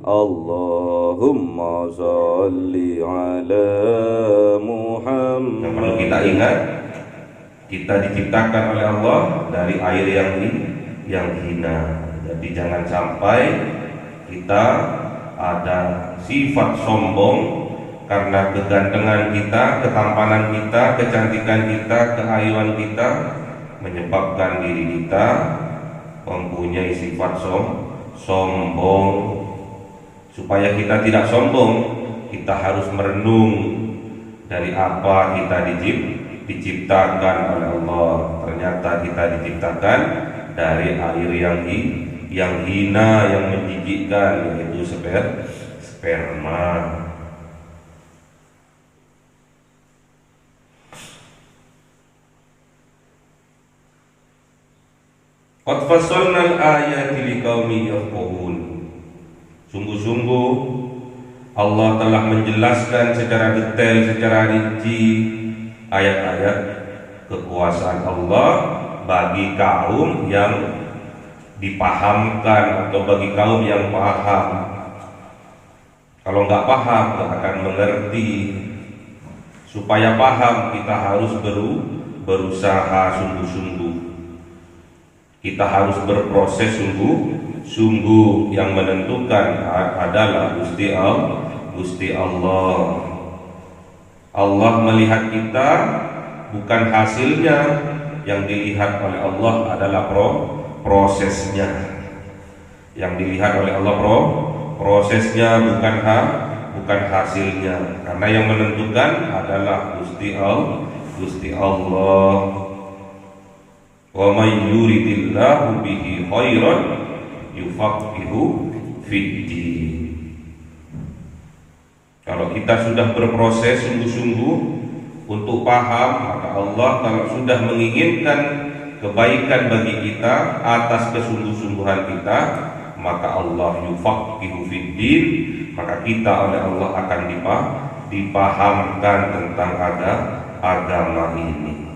Allahumma sholli ala Muhammad. Yang perlu kita ingat, kita diciptakan oleh Allah dari air yang hina. Jadi jangan sampai kita ada sifat sombong karena kegantengan kita, ketampanan kita, kecantikan kita, keayuan kita menyebabkan diri kita mempunyai sifat sombong. Supaya kita tidak sombong, kita harus merenung dari apa kita diciptakan oleh Allah. Ternyata kita diciptakan dari air yang hina, yang menjijikkan, yaitu sperma. Qad fassalna al-ayati liqaumin yafqahun. Sungguh-sungguh Allah telah menjelaskan secara detail, secara rinci ayat-ayat kekuasaan Allah bagi kaum yang dipahamkan atau bagi kaum yang paham. Kalau nggak paham nggak akan mengerti. Supaya paham kita harus berusaha sungguh-sungguh. Kita harus berproses sungguh, yang menentukan adalah Gusti Allah. Allah melihat kita bukan hasilnya, yang dilihat oleh Allah adalah prosesnya. Yang dilihat oleh Allah prosesnya, bukan hasilnya. Karena yang menentukan adalah Gusti Allah. Wa may yuridillahu bihi khairan yufaqihu fiddin. Kalau kita sudah berproses sungguh-sungguh untuk paham, maka Allah kalau sudah menginginkan kebaikan bagi kita atas kesungguh-sungguhan kita, maka Allah yufaqihu fiddin, maka kita oleh Allah akan dipahamkan tentang agama ini.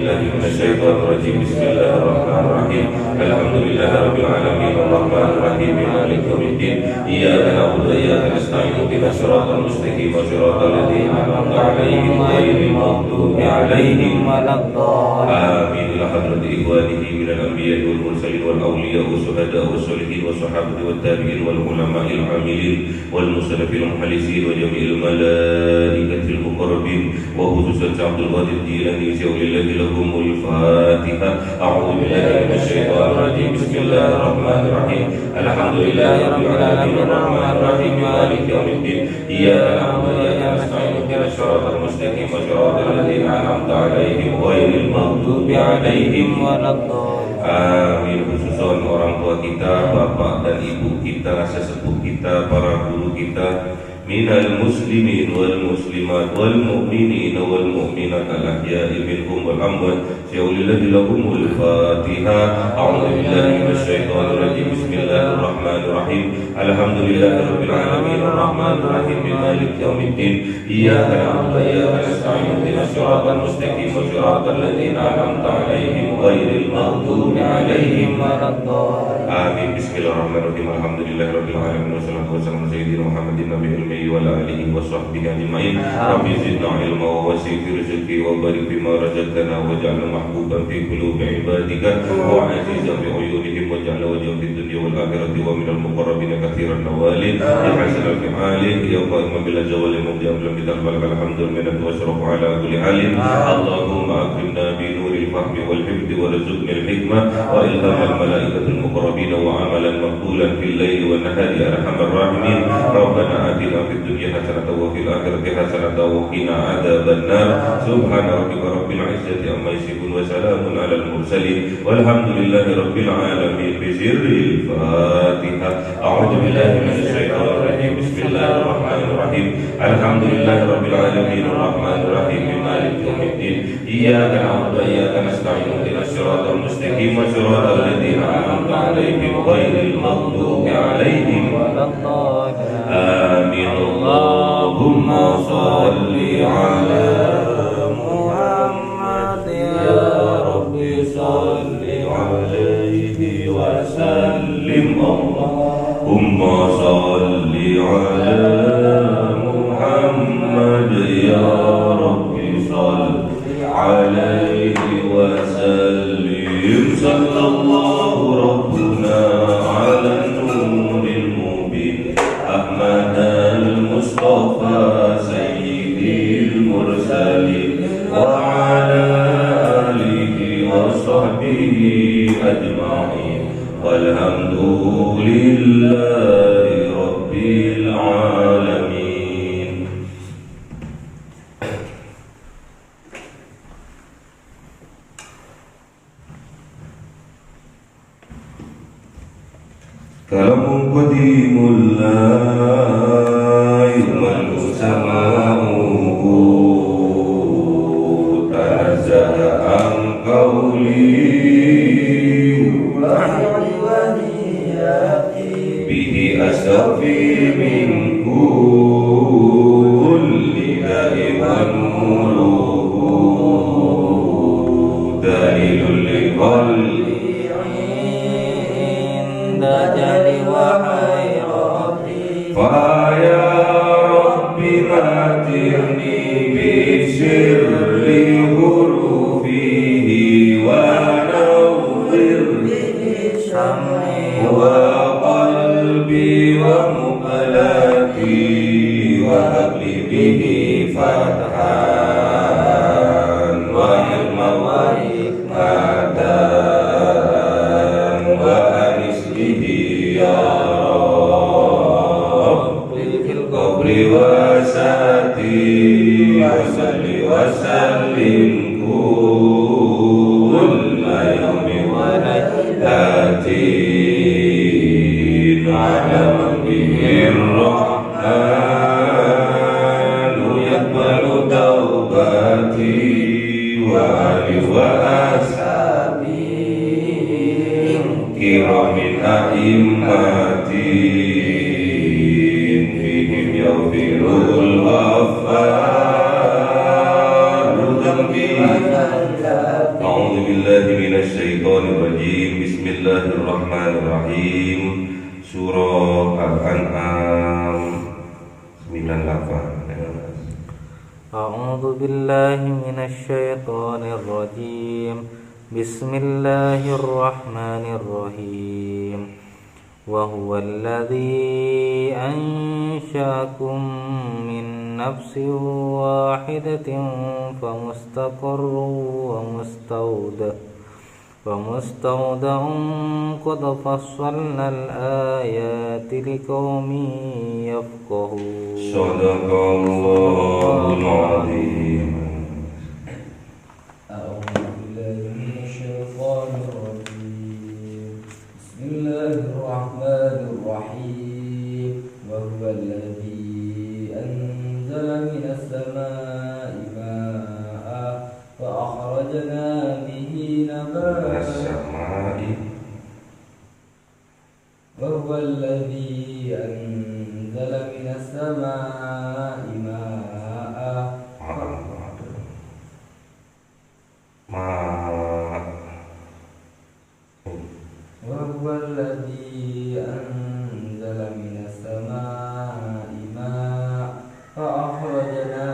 Bismillahirrahmanirrahim. Bismillahirrahmanirrahim. Alhamdulillahirabbil alamin arrahmanir rahim maliki yaumiddin. Iyyaka na'budu wa iyyaka nasta'in ihdinas siratal mustaqim siratal ladzina an'amta 'alaihim ghairil maghdubi 'alaihim waladdallin. Amin. Ila hadrati ikhwanihi minal anbiya'i wal mursalin wal awliya'i was syuhada'i was sholihin was sahabati wat tabi'in wal ulama'il 'amilin wal musallafil mukhlisin wa jami'il malaikatil muqarrabin wa khususan Abdul Qadir Jilani syaulillahi lahumul Fatihah. A'udzu billahi minasyaitonir rajim. Bismillahirrahmanirrahim. Alhamdulillahirabbil alamin arrahmanir rahim maliki yaumiddin. Iyyaka na'budu wa iyyaka nasta'in ihdinas siratal mustaqim siratal ladzina an'amta 'alaihim ghairil maghdubi 'alaihim waladdallin. Amin. Khususan orang tua kita, bapak dan ibu kita, sesepuh kita, para guru kita, minal muslimin wal muslimat wal mu'minin wal mu'minat al-ahya'i minhum wal amwat syaulillahi lahumul Fatihah. A'udzu billahi minasyaitonir rajim. Bismillahirrahmanirrahim. Alhamdulillahirabbil alamin arrahmanir rahim maliki yaumiddin. Iyyaka na'budu wa iyyaka nasta'in ihdinas siratal mustaqim siratal ladzina an'amta 'alaihim ghairil maghdubi 'alaihim waladdallin. Amin. Bismillahirrahmanirrahim. Alhamdulillahirabbil alamin wassalatu wassalamu ala sayyidina Muhammadin nabiyil wa ala alihi wa sahbihi ajma'in. Rabbi zidna ilma wa wasi' fi rizqi wa barik bima razaqtana waj'alna mahbuban fi qulubi ibadika wa 'azizan bi 'uyunihim waj'alna wajhan fid dunya wal akhirati wa minal muqarrabin katsiran nawalin ya hasanal fi'ali ya qaima bil zawali mubdi'an lam bitarfal alhamdul minat wa syarafu ala kulli halin. Allahumma akrimna bi nuril fahmi wal hifdi wa rizqni al hikmah wa ilhamal malaikatil muqarrabin wa amalan maqbulan fil laili wan nahari ya arhamar rahimin. Rabbana atina fid dunya hasanatan wa fil akhirati hasanatan wa qina adzabannar. Subhana rabbika rabbil izzati amma yasifun wa salamun alal mursalin walhamdulillahi rabbil alamin. Bisirril Fatihah. A'udzu billahi minasyaitonir rajim. Bismillahirrahmanirrahim. Alhamdulillahi rabbil alamin arrahmanir rahim maliki yaumiddin. Iyyaka na'budu wa iyyaka nasta'in ihdinas siratal mustaqim siratal ladzina an'amta 'alaihim ghairil maghdubi 'alaihim waladdallin. Amin. Allahumma shalli 'ala Muhammad ya rabbi shalli يا رب صل عليه وسلم صلى الله ربنا على النور المبين أحمد المصطفى سيد المرسلين وعلى آله وصحبه أجمعين والحمد لله رب العالمين. كلام قديم لا يمل سماؤه تنزه عن قولي به أستغفي من كل داء ونوره دليل لقلبي عند جل وحيرتي فيا رب ماتعني بسر حروفه ونور سمعي وقلبي ومقلتي وهب لي به فتحا وعلما وحكمة وأنس به يا رب في القبر وساتي وصل وسلم كل يوم وليلتي على من به الرحمن يقبل توبتي وآله وأصحابه كرام أئمتي فيهم يغفر الغفار ذنبي. أعوذ بالله من الشيطان الرجيم. بسم الله الرحمن الرحيم. Surah Al-An'am 98. أعوذ بالله من الشيطان الرجيم. بسم الله الرحمن الرحيم. وهو الذي أنشأكم من نفس واحدة فمستقر ومستودع قد فصلنا الآيات لقوم يفقهون. صدق الله العظيم. أعوذ بالله من الشيطان الرجيم. بسم الله الرحمن الرحيم. وهو الذي أنزل من السماء ماء فأخرجنا به وهو الذي أنزل من السماء ماء وهو الذي أنزل من السماء ماء فأخرجنا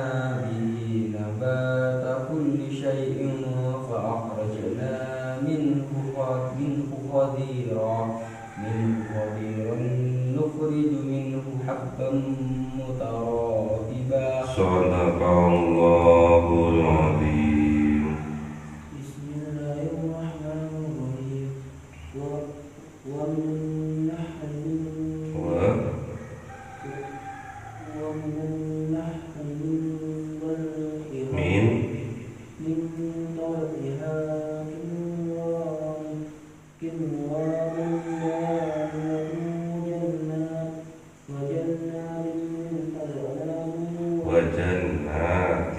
به نبات كل شيء فأخرجنا منه خضيرا نخرج منه حبا متراكبا. صدق الله العظيم. بسم الله الرحمن الرحيم. والنحل وجنات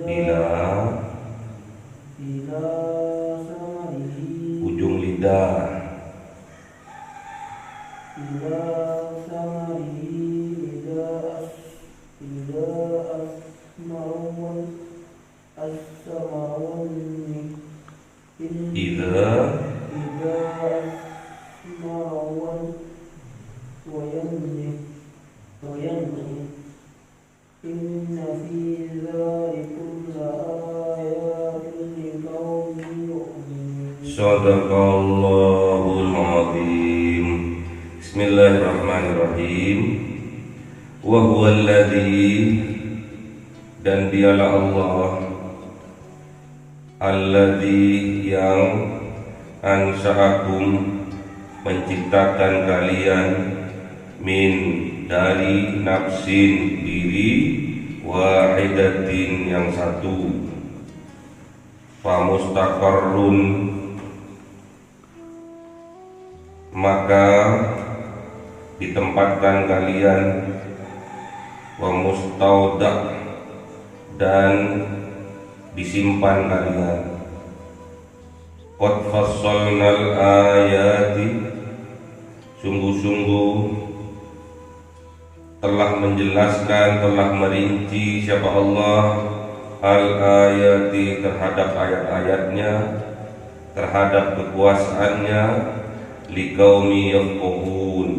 ila samarihi ujung lidah, ila samarihi ila asmawan as-samawan idza ila asmawan wayanni inna fi dzalikum laayatin liqaumin yu'minun. Sadaqallahul azim. Bismillahirrahmanirrahim. Wa huwal ladzi, dan dialah Allah, alladzi yang ansa'akum, menciptakan kalian, min, dari nafsin, diri, wahidatin, yang satu, famustaqarrun, maka ditempatkan kalian, wa mustauda, dan disimpan kalian. Qad fassalnal ayati, sungguh-sungguh telah menjelaskan, telah merinci siapa Allah, al-ayati, terhadap ayat-ayatnya, terhadap kekuasaannya, liqaumi yafqahun,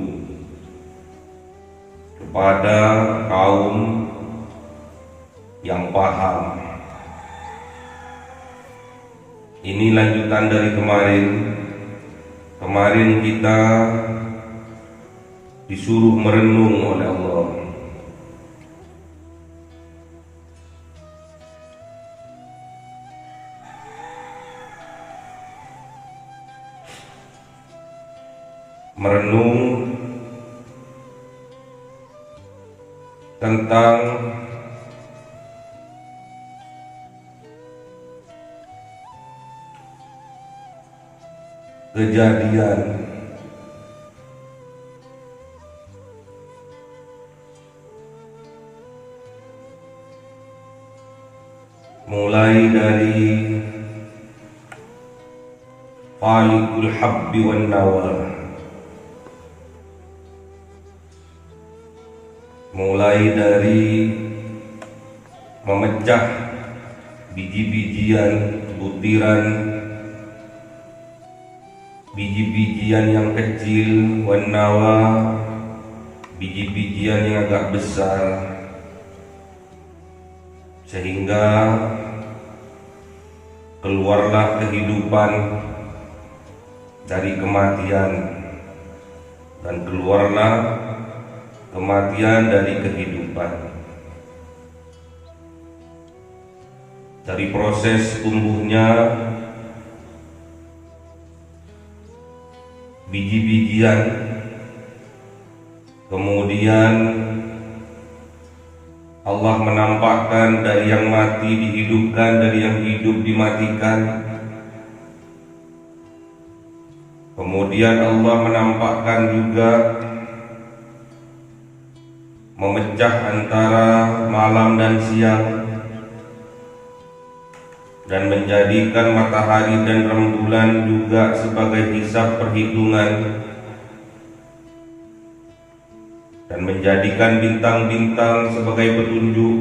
kepada kaum yang paham. Ini lanjutan dari kemarin. Kemarin kita disuruh merenung oleh Allah. Merenung tentang kejadian mulai dari falikul habbi wan nawa, mulai dari memecah biji-bijian, butiran biji-bijian yang kecil, wan nawa, biji-bijian yang agak besar, sehingga keluarlah kehidupan dari kematian, dan keluarlah kematian dari kehidupan. Dari proses tumbuhnya biji-bijian, kemudian Allah menampakkan dari yang mati dihidupkan, dari yang hidup dimatikan. Kemudian Allah menampakkan juga memecah antara malam dan siang, dan menjadikan matahari dan rembulan juga sebagai hisab perhitungan, dan menjadikan bintang-bintang sebagai petunjuk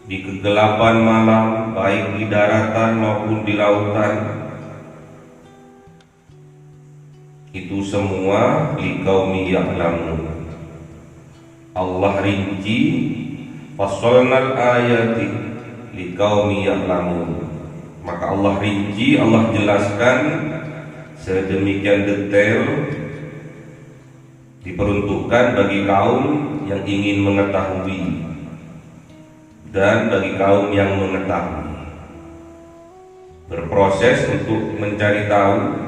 di kegelapan malam, baik di daratan maupun di lautan. Itu semua liqaumi ya'lamun. Allah rinci, fassalnal ayati liqaumi ya'lamun. Maka Allah rinci, Allah jelaskan sedemikian detail, diperuntukkan bagi kaum yang ingin mengetahui dan bagi kaum yang mengetahui, berproses untuk mencari tahu,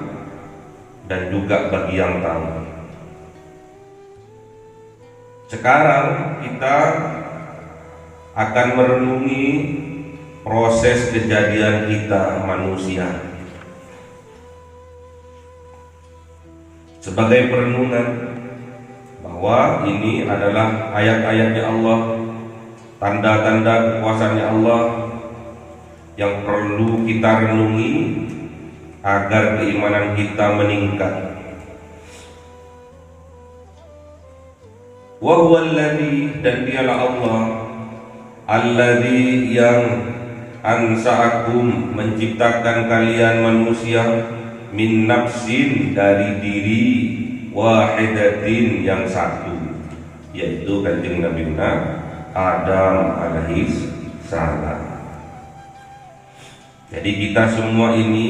dan juga bagi yang tahu. Sekarang kita akan merenungi proses kejadian kita manusia sebagai perenungan bahwa ini adalah ayat-ayatnya Allah, tanda-tanda kekuasaannya Allah, yang perlu kita renungi agar keimanan kita meningkat. Wa huwal ladzi, dan dialah Allah alladzi yang ansa'akum, menciptakan kalian manusia, min nafsin, dari diri, wahidatin, yang satu, yaitu kanjeng Nabi Adam alaihi salam. Jadi kita semua ini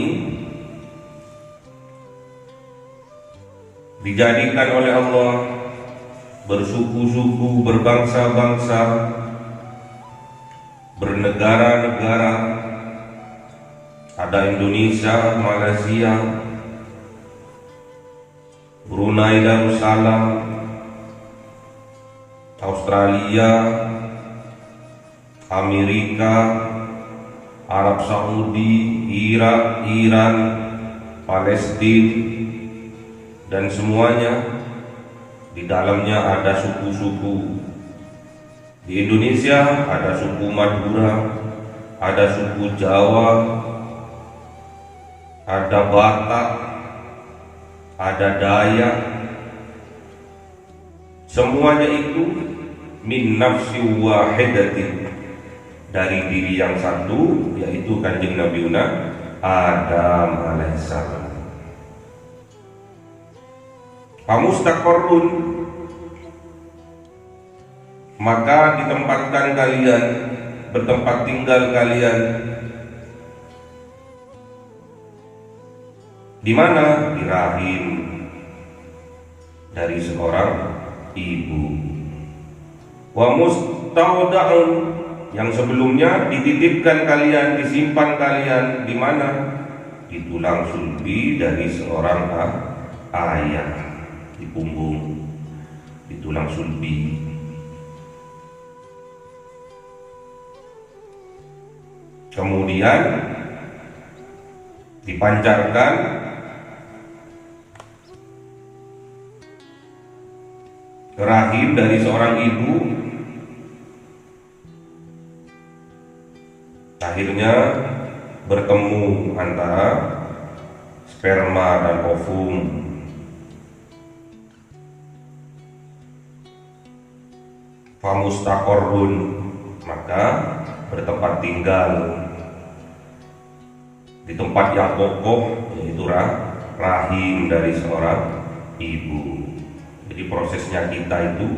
dijadikan oleh Allah bersuku-suku, berbangsa-bangsa, bernegara-negara. Ada Indonesia, Malaysia, Brunei Darussalam, Australia, Amerika, Arab Saudi, Irak, Iran, Palestina, dan semuanya di dalamnya ada suku-suku. Di Indonesia ada suku Madura, ada suku Jawa, ada Batak, ada Dayak. Semuanya itu min nafsi wahidatin, dari diri yang satu, yaitu kanjeng Nabi Adam alaihissalam. Famustaqarrun, maka ditempatkan kalian, bertempat tinggal kalian di mana? Di rahim dari seorang ibu. Wa mustaudaun, yang sebelumnya dititipkan kalian, disimpan kalian di mana? Di tulang sulbi dari seorang ayah, di punggung, di tulang sulbi. Kemudian dipancarkan ke rahim dari seorang ibu. Akhirnya bertemu antara sperma dan ovum. Famustaqarrun, maka bertempat tinggal di tempat yang kokoh, yaitu rahim dari seorang ibu. Jadi prosesnya kita itu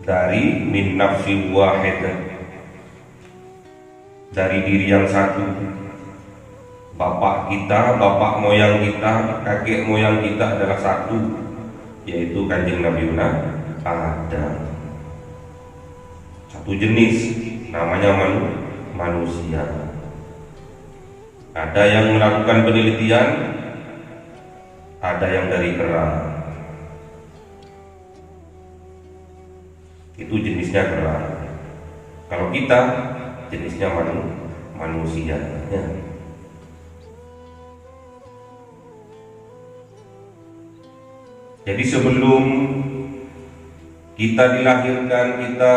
dari min nafsi wahidah, dari diri yang satu. Bapak kita, bapak moyang kita, kakek moyang kita adalah satu, yaitu kanjeng Nabi Adam. Satu jenis, namanya manusia. Ada yang melakukan penelitian, ada yang dari kera. Itu jenisnya kera. Kalau kita jenisnya manusia. Ya. Jadi sebelum kita dilahirkan, kita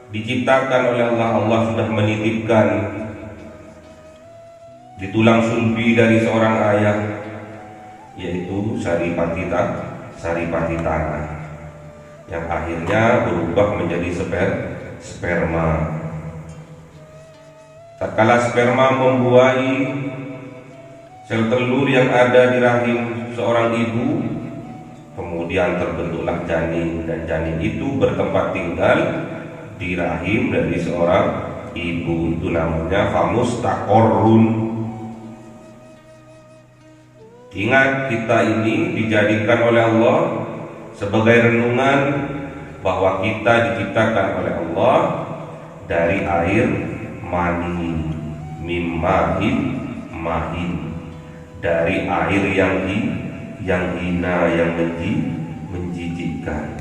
diciptakan oleh Allah, Allah sudah menitipkan di tulang sulbi dari seorang ayah, yaitu saripati tanah, yang akhirnya berubah menjadi sperma. Tatkala sperma membuahi sel telur yang ada di rahim seorang ibu, kemudian terbentuklah janin, dan janin itu bertempat tinggal di rahim dari seorang ibu. Itu namanya famustaqarrun. Ingat, kita ini dijadikan oleh Allah sebagai renungan bahwa kita diciptakan oleh Allah dari air mani, mimmahin mahin, dari air yang hina, yang menjijikkan.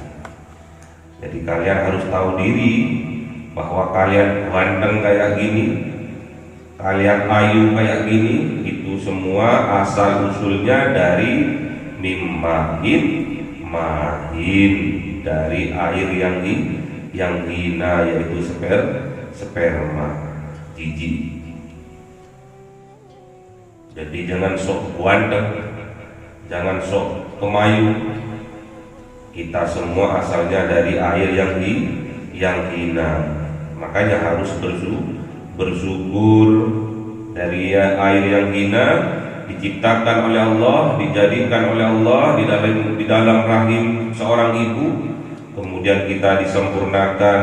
Jadi kalian harus tahu diri bahwa kalian ganteng kayak gini, kalian ayu kayak gini, itu semua asal usulnya dari mimmahin mahin, dari air yang hina, yaitu sperma, jijik. Jadi jangan sok ganteng, jangan sok kemayu. Kita semua asalnya dari air yang hina. Makanya harus bersyukur dari air yang hina, diciptakan oleh Allah, dijadikan oleh Allah di dalam rahim seorang ibu, kemudian kita disempurnakan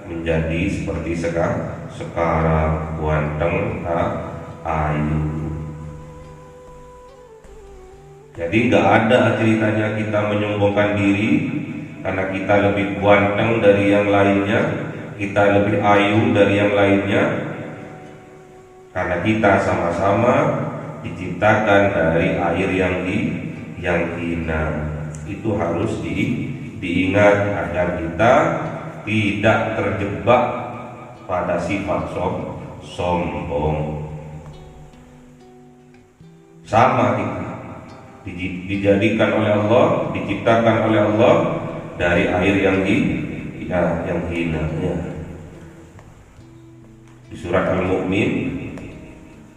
menjadi seperti sekarang ganteng, ayu. Jadi nggak ada ceritanya kita menyombongkan diri karena kita lebih ganteng dari yang lainnya, kita lebih ayu dari yang lainnya, karena kita sama-sama diciptakan dari air yang hina. Itu harus diingat agar kita tidak terjebak pada sifat sombong. Sama kita dijadikan oleh Allah, diciptakan oleh Allah dari air yang hina. Di surat Al-Mu'min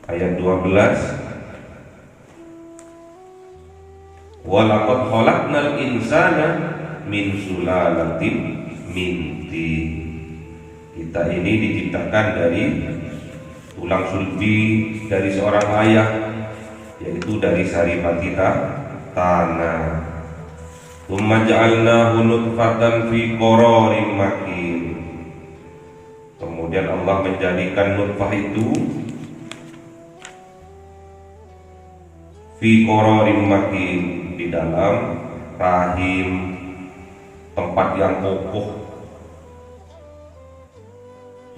ayat 12, walaqad khalaqnal insana min sulalatin min tin. Kita ini diciptakan dari tulang sulbi dari seorang ayah, yaitu dari saripati tanah. Tsumma ja'alnahu nutfatan fi qararin makin. Kemudian Allah menjadikan nutfah itu fi qararin makin, di dalam rahim, tempat yang kokoh.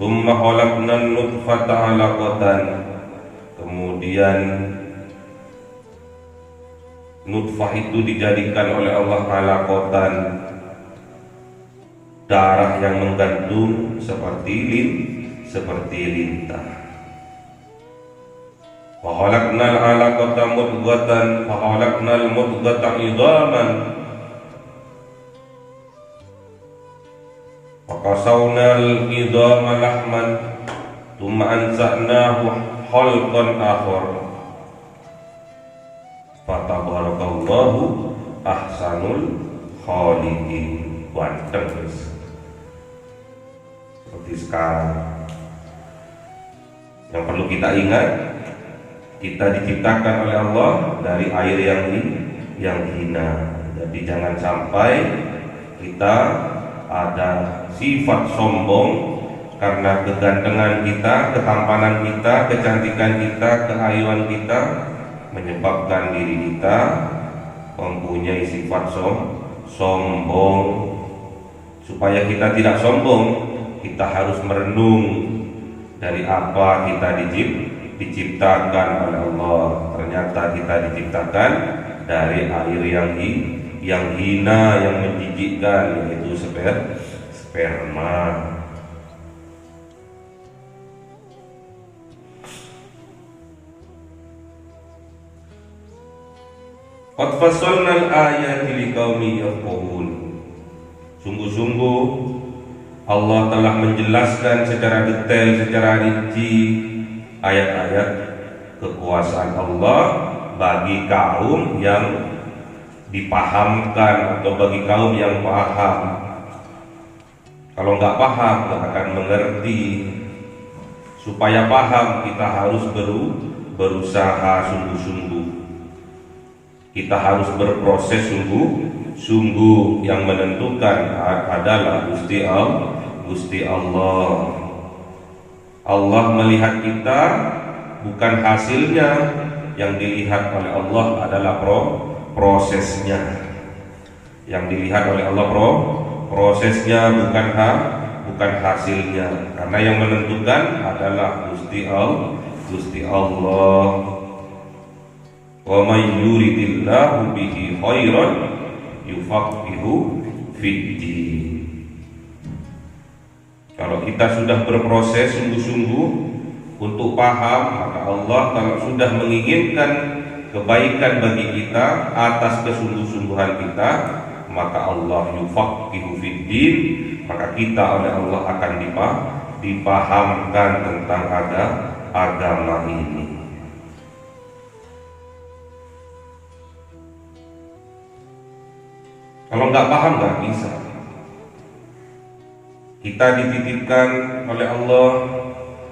Tsumma khalaqnan nutfata 'alaqatan. Kemudian nutfah itu dijadikan oleh Allah alaqatan, darah yang menggantung seperti lintah. Wa khalaqnal 'alaqata mudghatan fa khalaqnal mudghata 'idhaman wa qasawnal 'idhama lahman thumma ansa'nahu khalqan akhar. Fatabarakallahu ahsanul khaliqin. Ganteng seperti sekarang. Yang perlu kita ingat, kita diciptakan oleh Allah dari air yang hina. Jadi jangan sampai kita ada sifat sombong karena kegantengan kita, ketampanan kita, kecantikan kita, keayuan kita menyebabkan diri kita mempunyai sifat sombong. Supaya kita tidak sombong, kita harus merenung dari apa kita diciptakan oleh Allah. Ternyata kita diciptakan dari air yang hina, yang menjijikkan, yaitu sperma. Qad fassalnal ayati liqaumin yafqahun. Sungguh-sungguh Allah telah menjelaskan secara detail, secara rinci ayat-ayat kekuasaan Allah bagi kaum yang dipahamkan atau bagi kaum yang paham. Kalau nggak paham nggak akan mengerti. Supaya paham kita harus berusaha sungguh-sungguh. Kita harus berproses sungguh. Yang menentukan adalah Gusti Allah. Allah melihat kita bukan hasilnya, yang dilihat oleh Allah adalah prosesnya. Yang dilihat oleh Allah prosesnya, bukan hasilnya. Karena yang menentukan adalah Gusti Allah. Wa may yuridillahu bihi khairan yufaqihu fiddin. Kalau kita sudah berproses sungguh-sungguh untuk paham, maka Allah kalau sudah menginginkan kebaikan bagi kita atas kesungguh-sungguhan kita, maka Allah yufaqihu fiddin, maka kita oleh Allah akan dipahamkan tentang agama ini. Kalau nggak paham nggak bisa. Kita dititipkan oleh Allah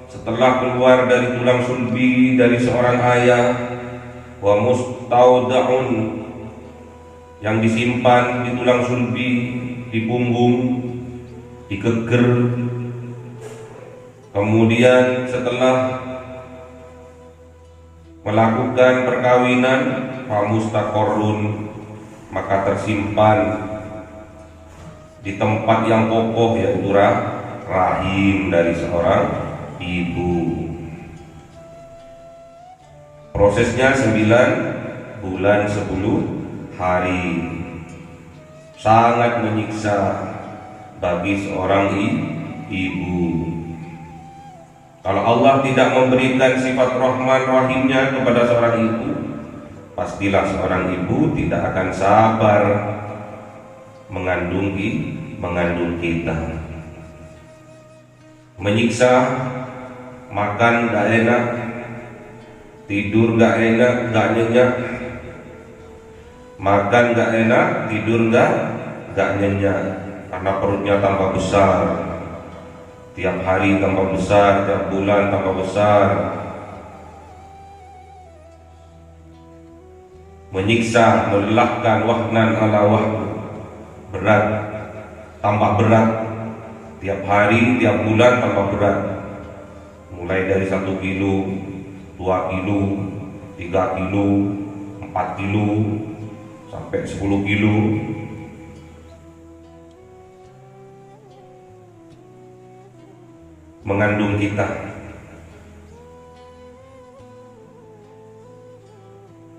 setelah keluar dari tulang sulbi dari seorang ayah, wa mustaudaun, yang disimpan di tulang sulbi, di punggung, dikeger. Kemudian setelah melakukan perkawinan, fa mustaqarrun, maka tersimpan di tempat yang kokoh, yaitu rahim dari seorang ibu. Prosesnya 9 bulan 10 hari. Sangat menyiksa bagi seorang ibu. Kalau Allah tidak memberikan sifat Rahman Rahimnya kepada seorang ibu, pastilah seorang ibu tidak akan sabar mengandung kita. Menyiksa, makan gak enak, tidur gak enak, gak nyenyak. Makan gak enak, tidur gak nyenyak, karena perutnya tambah besar. Tiap hari tambah besar, tiap bulan tambah besar. Menyiksa, melelahkan, wahnan ala wahnu, berat, tambah berat. Tiap hari, tiap bulan tambah berat. Mulai dari 1 kilo, 2 kilo, 3 kilo, 4 kilo, sampai 10 kilo. Mengandung kita.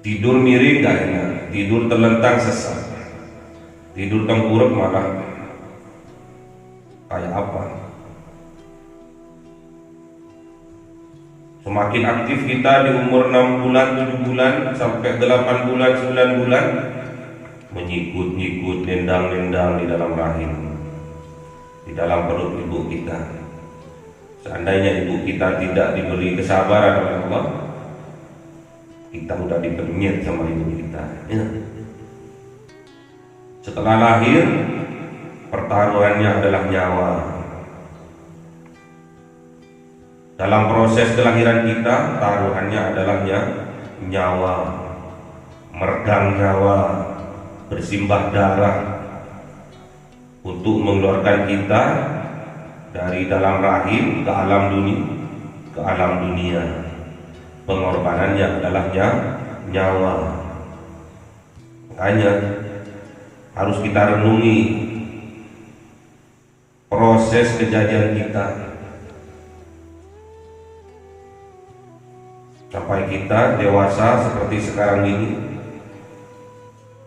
Tidur miring gak enak, tidur terlentang sesak, tidur tengkurap malah kayak apa. Semakin aktif kita di umur 6 bulan, 7 bulan, sampai 8 bulan, 9 bulan, menyikut-nyikut, nendang-nendang di dalam rahim, di dalam perut ibu kita. Seandainya ibu kita tidak diberi kesabaran oleh Allah, kita udah dipernyet sama ibu kita. Ya. Setelah lahir, pertaruhannya adalah nyawa. Dalam proses kelahiran kita, taruhannya adalah nyawa, meregang nyawa, bersimbah darah untuk mengeluarkan kita dari dalam rahim ke alam dunia. Pengorbanannya adalah nyawa. Makanya harus kita renungi proses kejadian kita sampai kita dewasa seperti sekarang ini.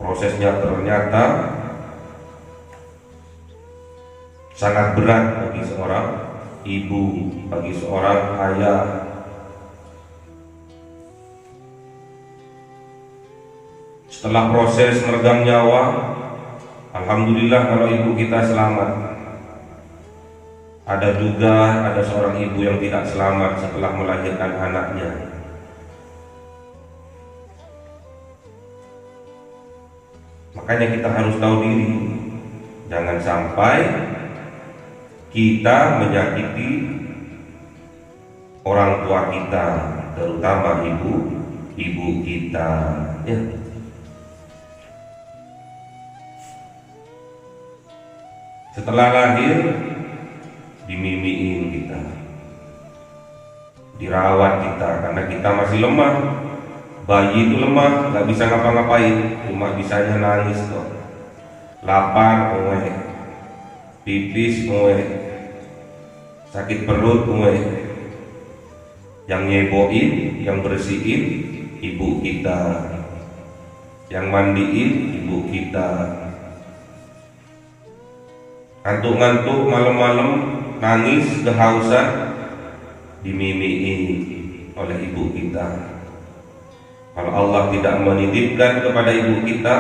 Prosesnya ternyata sangat berat bagi seorang ibu, bagi seorang ayah. Setelah proses meregang nyawa, alhamdulillah kalau ibu kita selamat. Ada juga seorang ibu yang tidak selamat setelah melahirkan anaknya. Makanya kita harus tahu diri, jangan sampai kita menyakiti orang tua kita, terutama ibu kita. Ya. Setelah lahir, dimimiin kita, dirawat kita, karena kita masih lemah. Bayi itu lemah, nggak bisa ngapa-ngapain, cuma bisanya nangis kok. Lapar, pipis, sakit perut, yang nyeboin, yang bersihin ibu kita, yang mandiin ibu kita. Ngantuk-ngantuk malam-malam, nangis, kehausan, dimimiin oleh ibu kita. Kalau Allah tidak menitipkan kepada ibu kita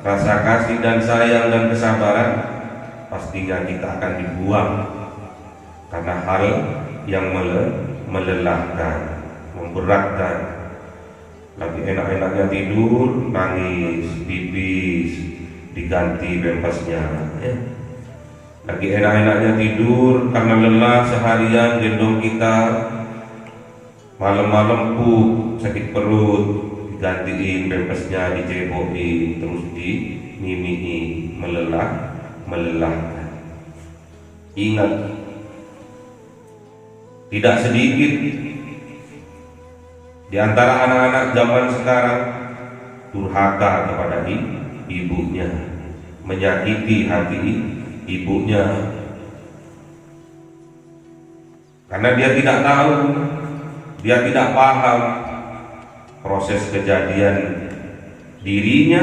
rasa kasih dan sayang dan kesabaran, pastinya kita akan dibuang karena hal yang melelahkan, memberatkan. Lagi enak-enaknya tidur, nangis, pipis, diganti pampasnya. Lagi enak-enaknya tidur karena lelah seharian gendong kita, malam-malam pup, sakit perut, digantiin pampasnya, dicebokin, terus dimimihi, melelahkan. Ingat, tidak sedikit di antara anak-anak zaman sekarang durhaka kepada ibunya, menyakiti hati ibunya, karena dia tidak tahu, dia tidak paham proses kejadian dirinya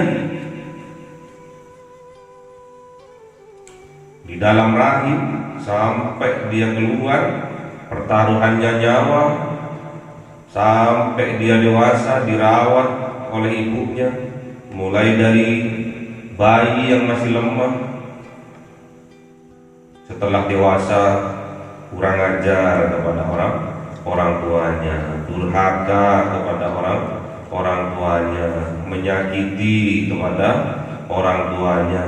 di dalam rahim sampai dia keluar, pertaruhannya nyawa, sampai dia dewasa dirawat oleh ibunya, mulai dari bayi yang masih lemah, setelah dewasa kurang ajar kepada orang tuanya, durhaka kepada orang tuanya, menyakiti kepada orang tuanya.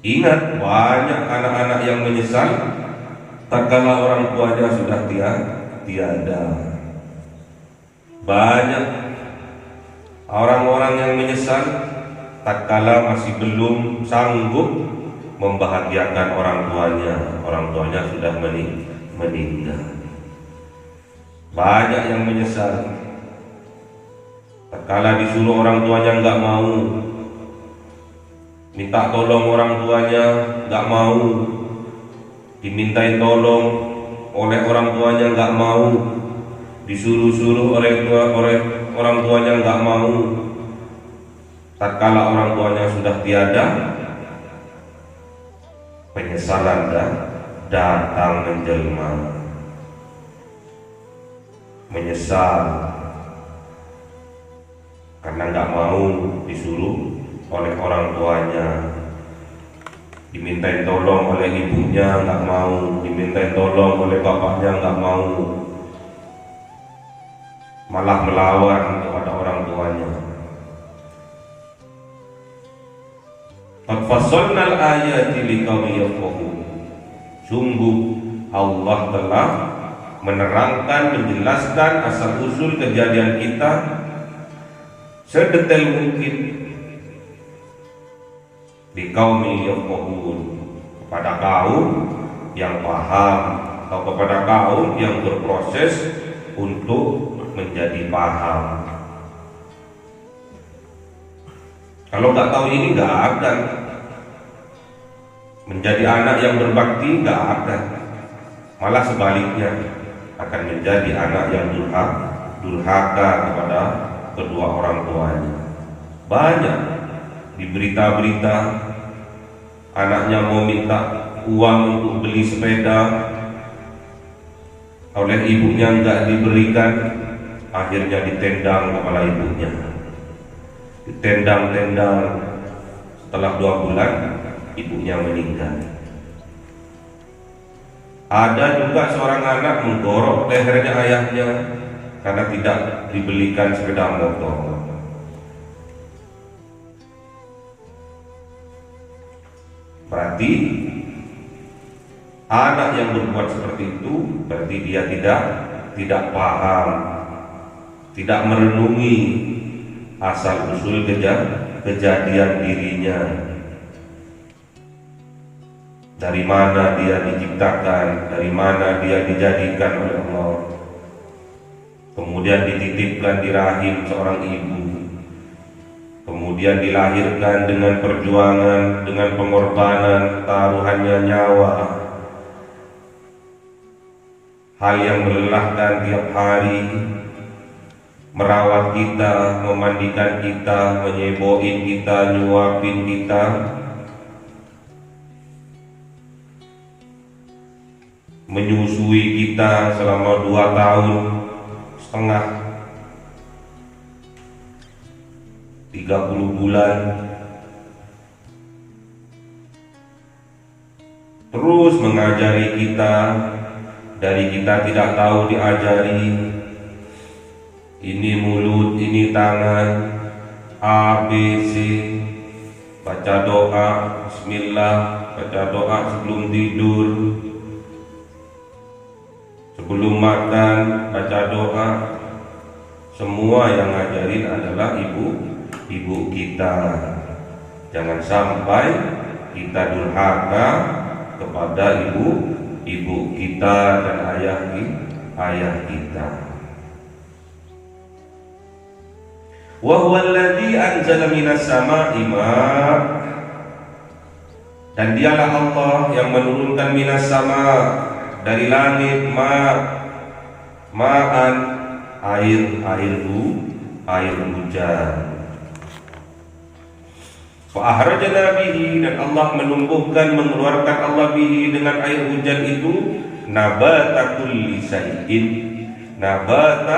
Ingat, banyak anak-anak yang menyesal tatkala orang tuanya sudah tiada. Banyak orang-orang yang menyesal tatkala masih belum sanggup membahagiakan orang tuanya sudah meninggal. Banyak yang menyesal tatkala disuruh orang tuanya nggak mau, minta tolong orang tuanya nggak mau, dimintain tolong oleh orang tuanya nggak mau, disuruh-suruh oleh orang tuanya nggak mau. Tatkala orang tuanya sudah tiada, penyesalan datang menjelma. Menyesal karena nggak mau disuruh oleh orang tuanya, dimintain tolong oleh ibunya nggak mau, dimintain tolong oleh bapaknya nggak mau, malah melawan kepada orang tuanya. Qad fassalnal ayati liqaumin yafqahun. Sungguh Allah telah menerangkan, menjelaskan asal usul kejadian kita sedetail mungkin di kaum yafqahun, kepada kaum yang paham atau kepada kaum yang berproses untuk menjadi paham. Kalau nggak tahu ini nggak akan menjadi anak yang berbakti, nggak akan, malah sebaliknya akan menjadi anak yang durhaka kepada kedua orang tuanya. Banyak di berita-berita anaknya mau minta uang untuk beli sepeda, oleh ibunya nggak diberikan, akhirnya ditendang kepala ibunya, ditendang-tendang. Setelah 2 bulan ibunya meninggal. Ada juga seorang anak menggorok lehernya ayahnya karena tidak dibelikan sepeda motor. Berarti anak yang berbuat seperti itu berarti dia tidak paham, tidak merenungi asal usul kejadian dirinya, dari mana dia diciptakan, dari mana dia dijadikan oleh Allah, kemudian dititipkan di rahim seorang ibu, kemudian dilahirkan dengan perjuangan, dengan pengorbanan, taruhannya nyawa, hal yang melelahkan tiap hari, merawat kita, memandikan kita, menyeboin kita, nyuapin kita, menyusui kita selama 2 tahun setengah, 30 bulan, terus mengajari kita, dari kita tidak tahu diajari. Ini mulut, ini tangan, A, B, C, baca doa, bismillah, baca doa sebelum tidur, sebelum makan, baca doa. Semua yang ngajarin adalah ibu kita. Jangan sampai kita durhaka kepada ibu kita dan ayah kita. Wa huwa alladzi anzala minas sama'i ma', dan dialah Allah yang menurunkan minas sama, dari langit, ma'an, air hujan. Fa akhrajna bihi, dan Allah menumbuhkan, mengeluarkan Allah bihi dengan air hujan itu, nabata kulli syai'in, nabata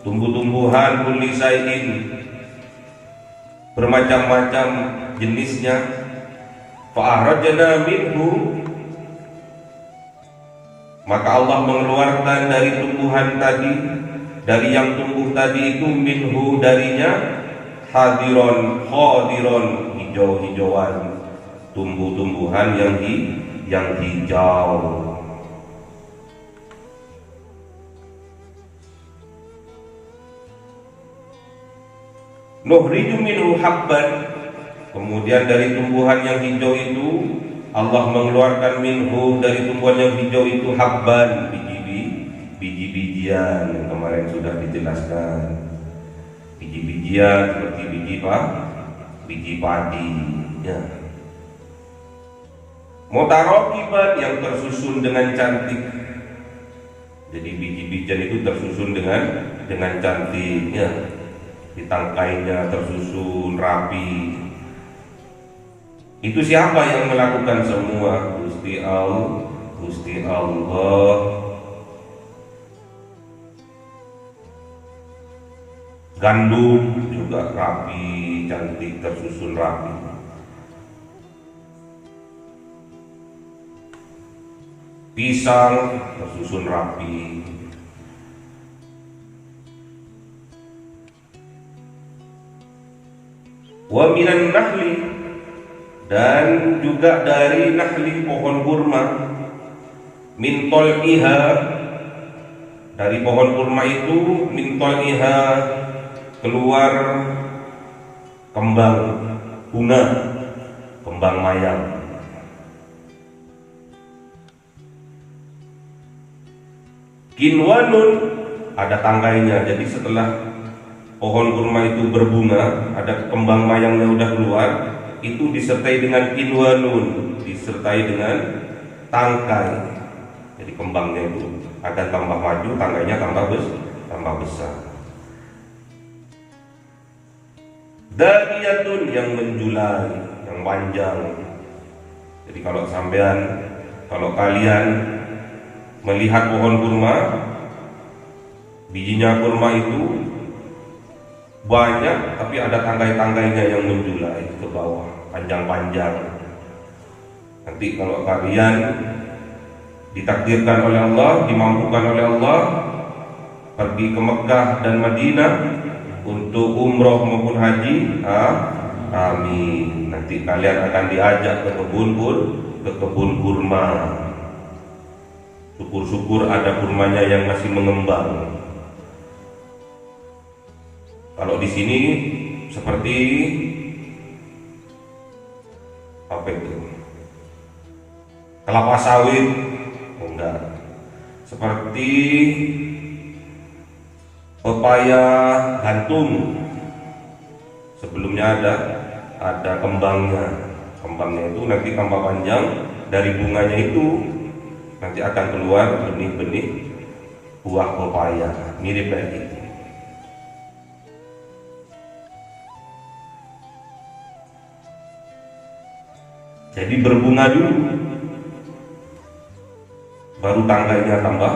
tumbuh-tumbuhan, kulli syai'in bermacam-macam jenisnya. Fa akhrajna minhu, maka Allah mengeluarkan dari tumbuhan tadi, dari yang tumbuh tadi itu, minhu darinya, hadiron, khadiron, hijau-hijauan, tumbuh-tumbuhan yang hijau. Nuhriju minhu habban, kemudian dari tumbuhan yang hijau itu Allah mengeluarkan minhu, dari tumbuhan yang hijau itu, habban, biji-bijian yang kemarin sudah dijelaskan. Biji-bijian seperti biji padi ya. Mutarokiban, yang tersusun dengan cantik. Jadi biji-bijian itu tersusun dengan cantik ya. Di tangkainya tersusun rapi. Itu siapa yang melakukan semua? Gusti Allah. Gandum juga rapi, cantik, tersusun rapi. Pisang tersusun rapi. Wa minan nahli, dan juga dari nahli, pohon kurma, min tol'iha, dari pohon kurma itu, min tol'iha, keluar kembang bunga, kembang mayang. Kinwanun, ada tanggainya. Jadi setelah pohon kurma itu berbunga, ada kembang mayangnya udah keluar, itu disertai dengan kinwanun, disertai dengan tangkai. Jadi kembangnya itu akan tambah maju, tanggainya tambah besar. Daniyatun, yang menjulai, yang panjang. Jadi kalau kalian melihat pohon kurma, bijinya kurma itu banyak, tapi ada tanggai-tanggainya yang menjulai ke bawah, panjang-panjang. Nanti kalau kalian ditakdirkan oleh Allah, dimampukan oleh Allah, pergi ke Mekah dan Madinah untuk umroh maupun haji, amin. Nanti kalian akan diajak ke kebun kurma. Syukur-syukur ada kurmanya yang masih mengembang. Kalau di sini seperti apa itu? Kelapa sawit, enggak. Seperti pepaya gantung. Sebelumnya ada kembangnya. Kembangnya itu nanti tambah panjang, dari bunganya itu nanti akan keluar benih-benih buah pepaya, mirip kayak gitu. Jadi berbunga dulu, baru tanggainya tambah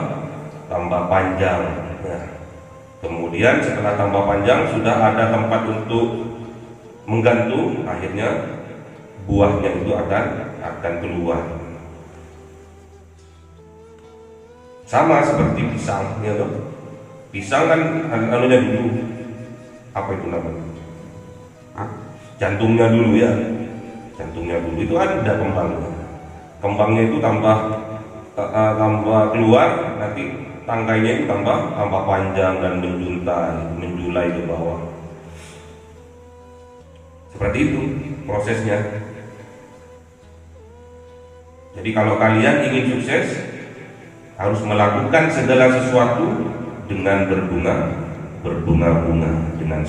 tambah panjang. Nah, kemudian setelah tambah panjang sudah ada tempat untuk menggantung, akhirnya buahnya itu akan keluar. Sama seperti pisang, ya toh. Pisang kan anunya dulu, apa itu namanya? Jantungnya dulu ya. Jantungnya dulu itu ada kembangnya. Kembangnya itu tambah keluar, nanti tangkainya itu tambah panjang dan menjulai ke bawah. Seperti itu prosesnya. Jadi kalau kalian ingin sukses, harus melakukan segala sesuatu dengan berbunga-bunga, dengan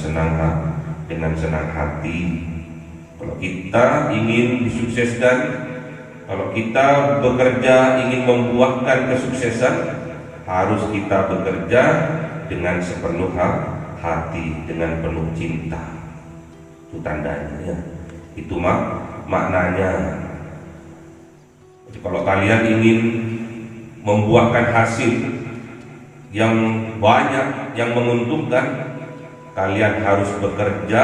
senang hati. Kalau kita ingin disukseskan, kalau kita bekerja ingin membuahkan kesuksesan, harus kita bekerja dengan sepenuh hati, dengan penuh cinta. Itu tandanya ya. Itu maknanya. Jadi kalau kalian ingin membuahkan hasil yang banyak, yang menguntungkan, kalian harus bekerja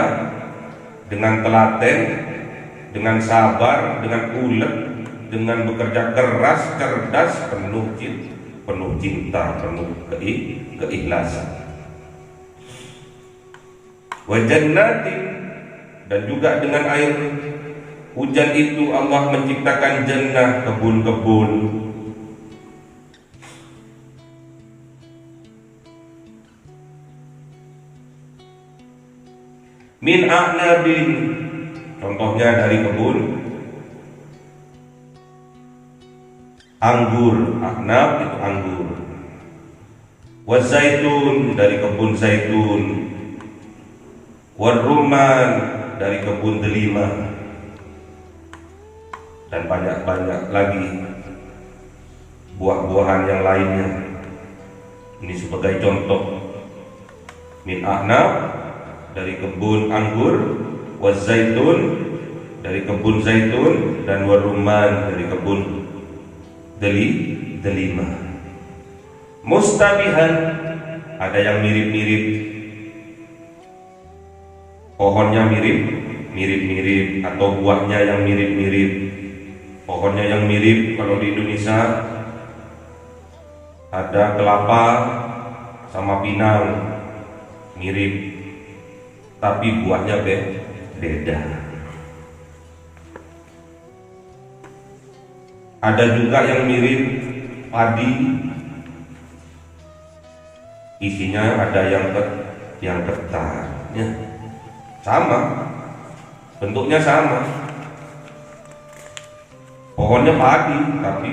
dengan telaten, dengan sabar, dengan ulet, dengan bekerja keras, cerdas, penuh cinta, penuh keikhlasan. Wa jannatin, dan juga dengan air hujan itu Allah menciptakan jannah, kebun-kebun. Min a'nabin, contohnya dari kebun anggur, a'nab itu anggur. Wazaitun, dari kebun zaitun. Warumman, dari kebun delima. Dan banyak-banyak lagi buah-buahan yang lainnya. Ini sebagai contoh. Min a'nab, dari kebun anggur, wazaitun, dari kebun zaitun, dan warumman, dari kebun delima. Mustabihan, ada yang mirip-mirip, pohonnya mirip-mirip, atau buahnya yang mirip-mirip. Pohonnya yang mirip, kalau di Indonesia ada kelapa sama pinang, mirip, tapi buahnya beda. Ada juga yang mirip padi, isinya ada yang ketan, ya. Sama, bentuknya sama, pohonnya padi, tapi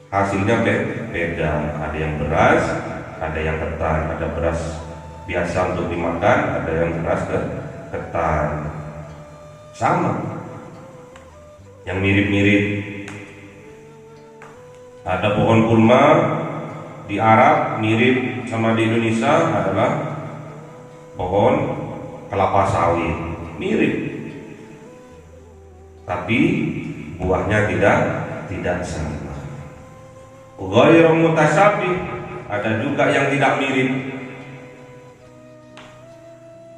hasilnya beda. Ada yang beras, ada yang ketan, ada beras biasa untuk dimakan, ada yang beras ketan. Sama, yang mirip-mirip. Ada pohon kurma di Arab mirip sama di Indonesia adalah pohon kelapa sawit, mirip, tapi buahnya tidak sama. Ghairu mutasyabih, ada juga yang tidak mirip.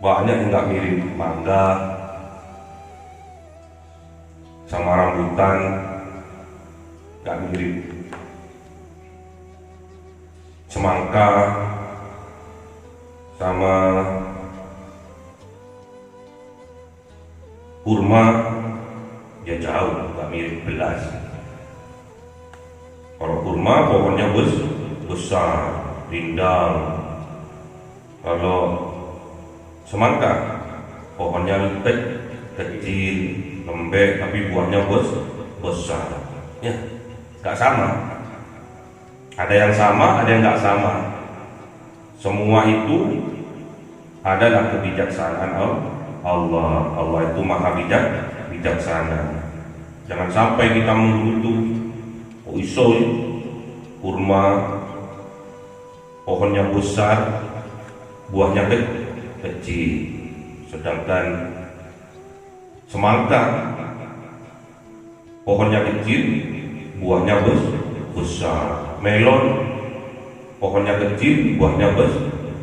Banyak yang nggak mirip, mangga sama rambutan nggak mirip, semangka sama kurma ya jauh, nggak mirip belas. Kalau kurma pohonnya besar, rindang. Kalau semangka pohonnya kecil, lembek, tapi buahnya besar. Ya, nggak sama. Ada yang sama, ada yang nggak sama. Semua itu adalah kebijaksanaan Allah. Allah itu maha bijaksana. Jangan sampai kita menggerutu. Iso kurma pohonnya besar, buahnya kecil, sedangkan semangka pohonnya kecil, buahnya besar. Melon pohonnya kecil, buahnya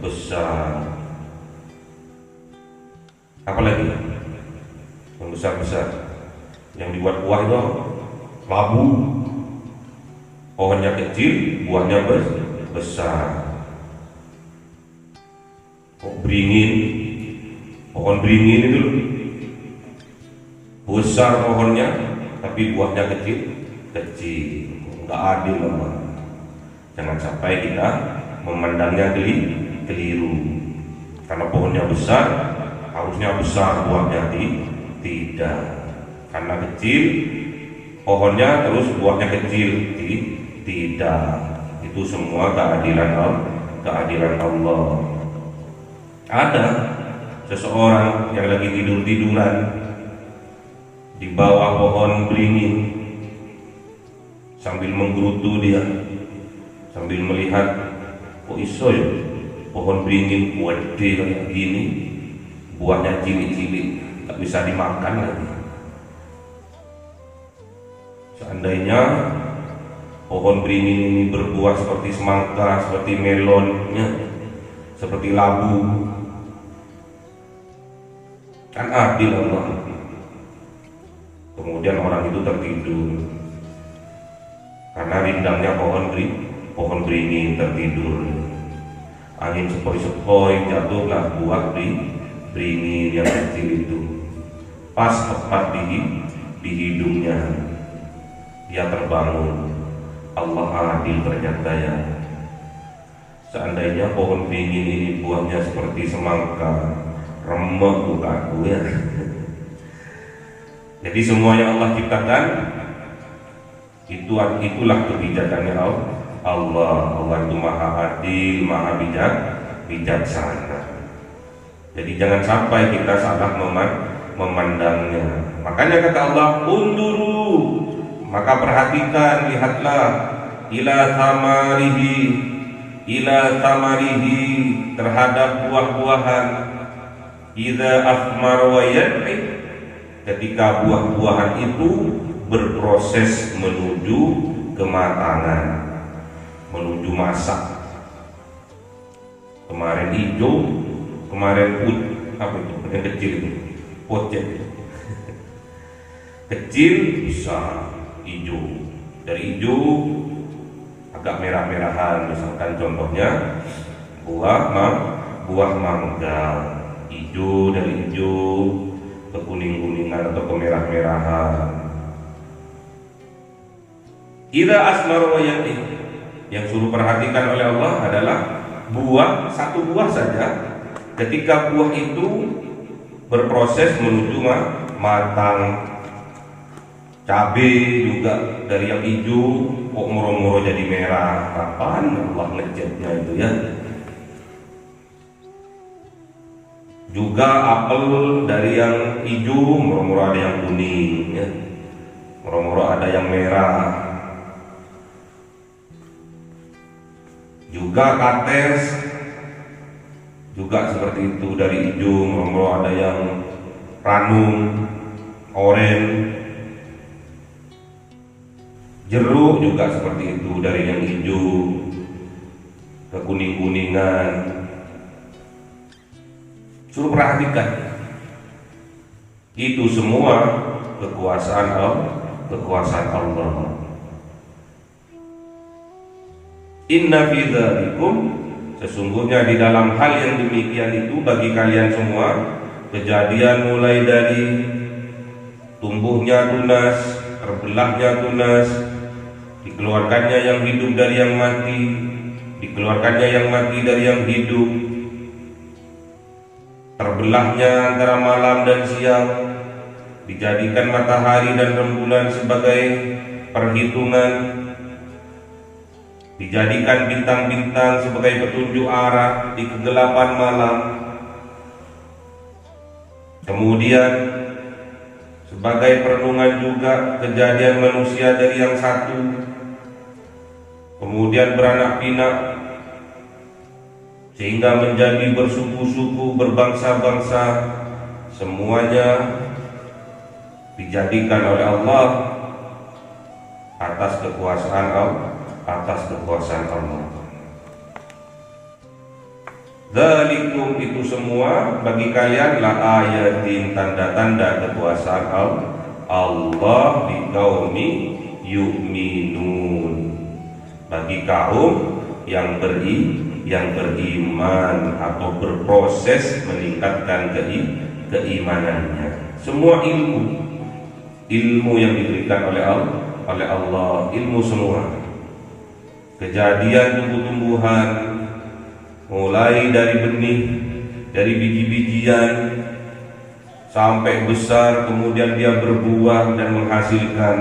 besar. Apalagi yang besar-besar, yang dibuat buah itu labu. Pohonnya kecil, buahnya besar. Beringin, pohon beringin itu loh. Besar pohonnya, tapi buahnya kecil. Nggak adil Allah. Jangan sampai kita memandangnya keliru. Karena pohonnya besar, harusnya besar buahnya tidak. Karena kecil pohonnya, terus buahnya kecil tidak. Itu semua keadilan Allah. Ada seseorang yang lagi tiduran di bawah pohon beringin, sambil menggerutu dia, sambil melihat, kok iso ya pohon beringin gede kayak gini, buahnya cilik-cilik, tak bisa dimakan lagi. Seandainya pohon beringin ini berbuah seperti semangka, seperti melonnya, seperti labu, kan adil Allah. Kemudian orang itu tertidur karena rindangnya pohon beringin, tertidur. Angin sepoi-sepoi, jatuhlah buah beringin yang kecil itu, pas tepat di hidungnya. Dia terbangun. Allah adil ternyata ya. Seandainya pohon beringin ini buahnya seperti semangka, remek bukaku ya. Jadi semuanya Allah ciptakan, itulah kebijakannya Allah. Allah itu maha adil, maha bijaksana. Jadi jangan sampai kita salah memandangnya. Makanya kata Allah, unduru, maka perhatikan, lihatlah, ila samarihi, terhadap buah-buahan, idza afmar wa yan'i, ketika buah-buahan itu berproses menuju kematangan, menuju masak. Kemarin hijau, kemarin apa itu yang kecil itu, pocet. Kecil bisa hijau, dari hijau agak merah-merahan. Misalkan contohnya buah mangga, hijau, dari hijau ke kuning-kuningan atau ke merah-merahan. Idza asmar wa yati, yang suruh perhatikan oleh Allah adalah buah, satu buah saja, ketika buah itu berproses menuju matang. Cabai juga dari yang hijau kok moro-moro jadi merah. Kapan Allah ngecetnya itu ya? Juga apel dari yang hijau moro-moro ada yang kuning ya. Moro-moro ada yang merah. Juga kates juga seperti itu, dari hijau moro-moro ada yang ranum, oranye. Jeruk juga seperti itu, dari yang hijau ke kuning-kuningan. Suruh perhatikan, itu semua kekuasaan Allah. Inna fi dzalikum, sesungguhnya di dalam hal yang demikian itu bagi kalian semua, kejadian mulai dari tumbuhnya tunas, terbelahnya tunas, dikeluarkannya yang hidup dari yang mati, dikeluarkannya yang mati dari yang hidup, terbelahnya antara malam dan siang, dijadikan matahari dan rembulan sebagai perhitungan, dijadikan bintang-bintang sebagai petunjuk arah di kegelapan malam, kemudian sebagai perenungan juga kejadian manusia dari yang satu, kemudian beranak pinak sehingga menjadi bersuku-suku, berbangsa-bangsa. Semuanya dijadikan oleh Allah atas kekuasaan Allah. Dzalikum itu semua bagi kalian la ayatin tanda-tanda kekuasaan Allah di qaumi yu'minun, bagi kaum yang beriman atau berproses meningkatkan keimanannya. Semua ilmu yang diberikan oleh Allah, ilmu semua. Kejadian tumbuh-tumbuhan mulai dari benih, dari biji-bijian sampai besar, kemudian dia berbuah dan menghasilkan.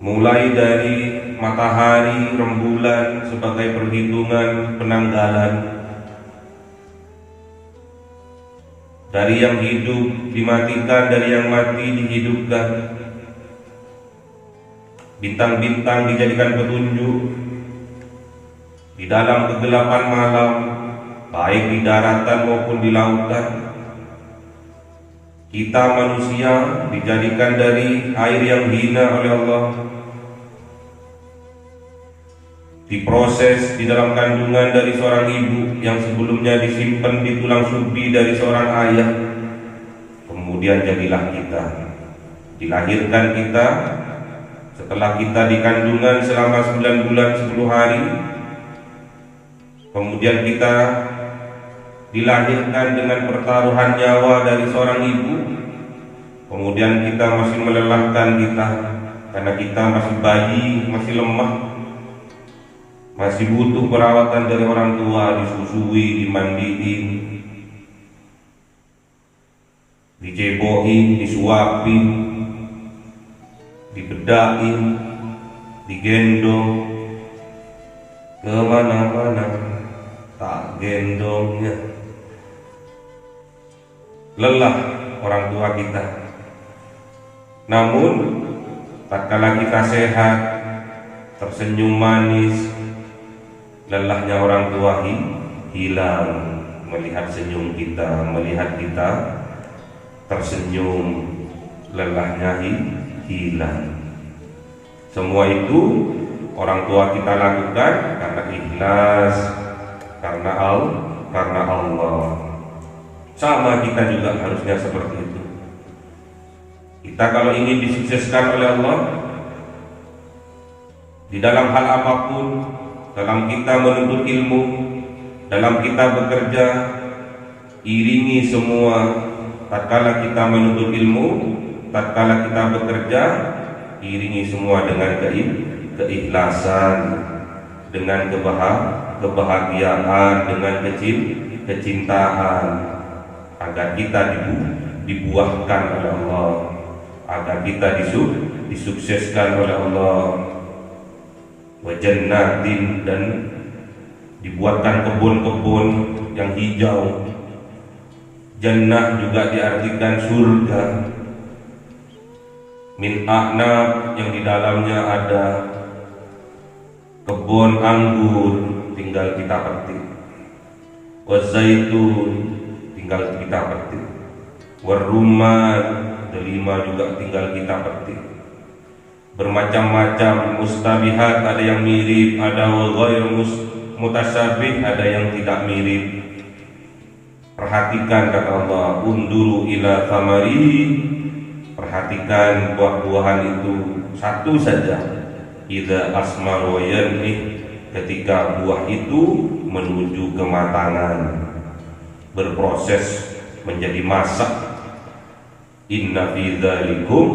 Mulai dari matahari, rembulan sebagai perhitungan penanggalan, dari yang hidup dimatikan, dari yang mati dihidupkan. Bintang-bintang dijadikan petunjuk di dalam kegelapan malam, baik di daratan maupun di lautan. Kita manusia dijadikan dari air yang hina oleh Allah, diproses di dalam kandungan dari seorang ibu yang sebelumnya disimpan di tulang subi dari seorang ayah. Kemudian jadilah kita, dilahirkan kita. Setelah kita di kandungan selama 9 bulan 10 hari, kemudian kita dilahirkan dengan pertaruhan nyawa dari seorang ibu. Kemudian kita masih melelahkan kita, karena kita masih bayi, masih lemah, masih butuh perawatan dari orang tua, disusui, dimandiin, dicebokin, disuapin, dibedain, digendong, kemana-mana tak gendongnya. Lelah orang tua kita. Namun tatkala kita sehat, tersenyum manis, lelahnya orang tua hilang. Melihat senyum kita, melihat kita tersenyum, lelahnya hilang. Semua itu orang tua kita lakukan karena ikhlas, karena Allah. Sama kita juga harusnya seperti itu. Kita kalau ingin disukseskan oleh Allah di dalam hal apapun, dalam kita menuntut ilmu, dalam kita bekerja, iringi semua. Tatkala kita menuntut ilmu, tatkala kita bekerja, iringi semua dengan keikhlasan, dengan kebahagiaan, dengan kecintaan, agar kita dibuahkan oleh Allah, agar kita disukseskan oleh Allah. Wa jannatin, dan dibuatkan kebun-kebun yang hijau. Jannah juga diartikan surga. Min a'nab, yang di dalamnya ada kebun anggur, tinggal kita petik. Wa zaitun, tinggal kita petik. Wa rumman, delima juga tinggal kita petik. Bermacam-macam mustabihat, ada yang mirip, ada ghair mutasyabih, ada yang tidak mirip. Perhatikan kata Allah, unduru ila thamari, perhatikan buah-buahan itu satu saja. Idza asmar wa yanih, ketika buah itu menuju kematangan, berproses menjadi masak. Inna fi dzalikum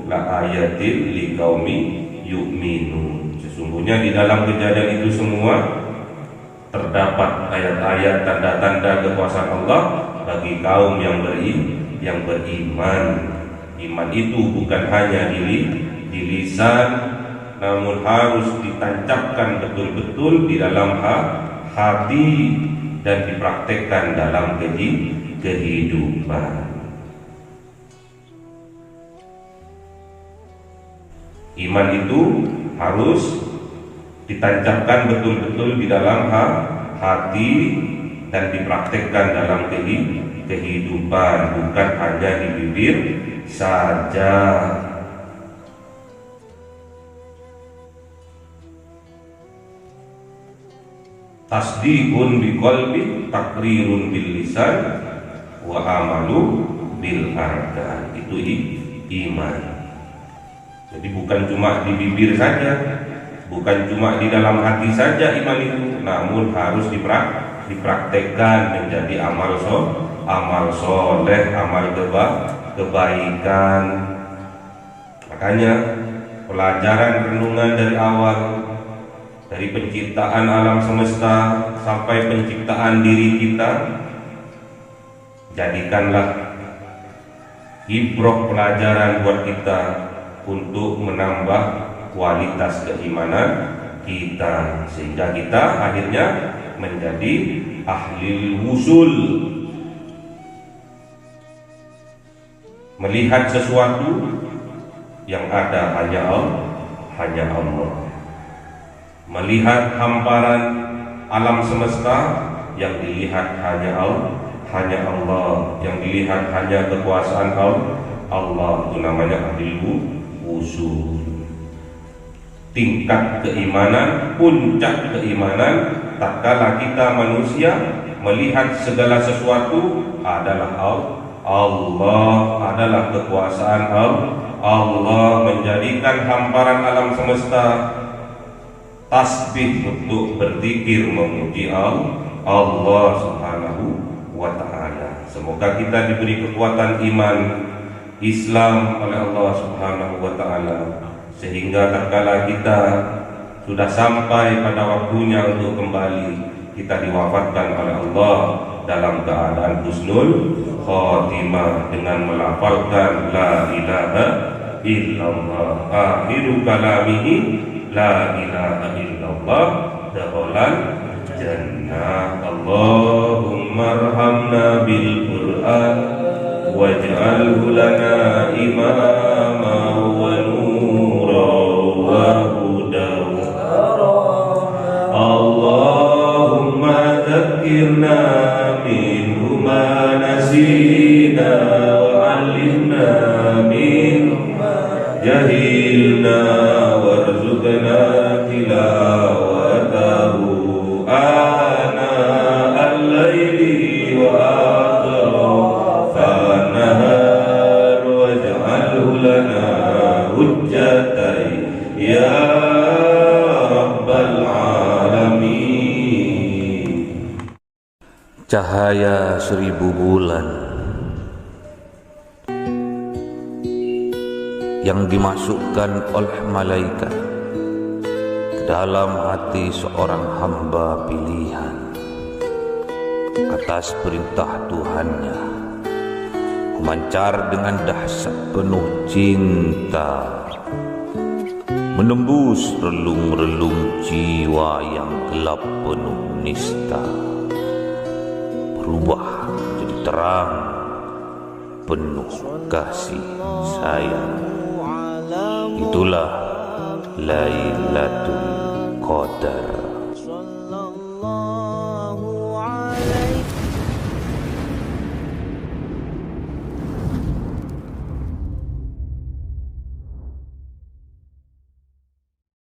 la ayatin liqaumi yu'minun. Sesungguhnya di dalam kejadian itu semua terdapat ayat-ayat, tanda-tanda kekuasaan Allah bagi kaum yang beriman. Iman itu bukan hanya di lisan, namun harus ditancapkan betul-betul di dalam hati dan dipraktekkan dalam kehidupan. Iman itu harus ditancapkan betul-betul di dalam hati dan dipraktekkan dalam kehidupan, bukan hanya di bibir saja. tasdiqun biqalbi, takrirun bil lisan, wa amalu bil arkan. Itu iman. Jadi bukan cuma di bibir saja, bukan cuma di dalam hati saja iman itu, namun harus dipraktekkan menjadi amal soleh, amal kebaikan. Makanya pelajaran renungan dari awal, dari penciptaan alam semesta sampai penciptaan diri kita, jadikanlah ibrah pelajaran buat kita untuk menambah kualitas keimanan kita, sehingga kita akhirnya menjadi ahli wusul, melihat sesuatu yang ada hanya Allah, melihat hamparan alam semesta yang dilihat hanya Allah, yang dilihat hanya kekuasaan Allah. Itu namanya ahli wusul. Tingkat keimanan, puncak keimanan tatkala kita manusia melihat segala sesuatu adalah Allah, adalah kekuasaan Allah, menjadikan hamparan alam semesta tasbih untuk berzikir memuji Allah Subhanahu wa ta'ala. Semoga kita diberi kekuatan iman Islam oleh Allah Subhanahu wa ta'ala, sehingga tatkala kita sudah sampai pada waktunya untuk kembali, kita diwafatkan oleh Allah dalam keadaan husnul khotimah dengan melafalkan la ilaha illallah. Akhiru kalamihi la ilaha illallah, dakhalal jannah. Allahumma arhamna bil Qur'an waj'alhu lana imama wa nura wa huda. Allahumma dhakkirna minhu ma nasina wa 'allimna minhu ma jahilna warzuqna tilawatahu ana al-laili wa atrafan nahar waj'alhu lana hujjatai ya rabbal alamin. Cahaya 1000 bulan yang dimasukkan oleh malaikat ke dalam hati seorang hamba pilihan atas perintah Tuhannya, memancar dengan dahsyat penuh cinta, menembus relung-relung jiwa yang gelap penuh nista, berubah menjadi terang penuh kasih sayang. Itulah Lailatul Qadar.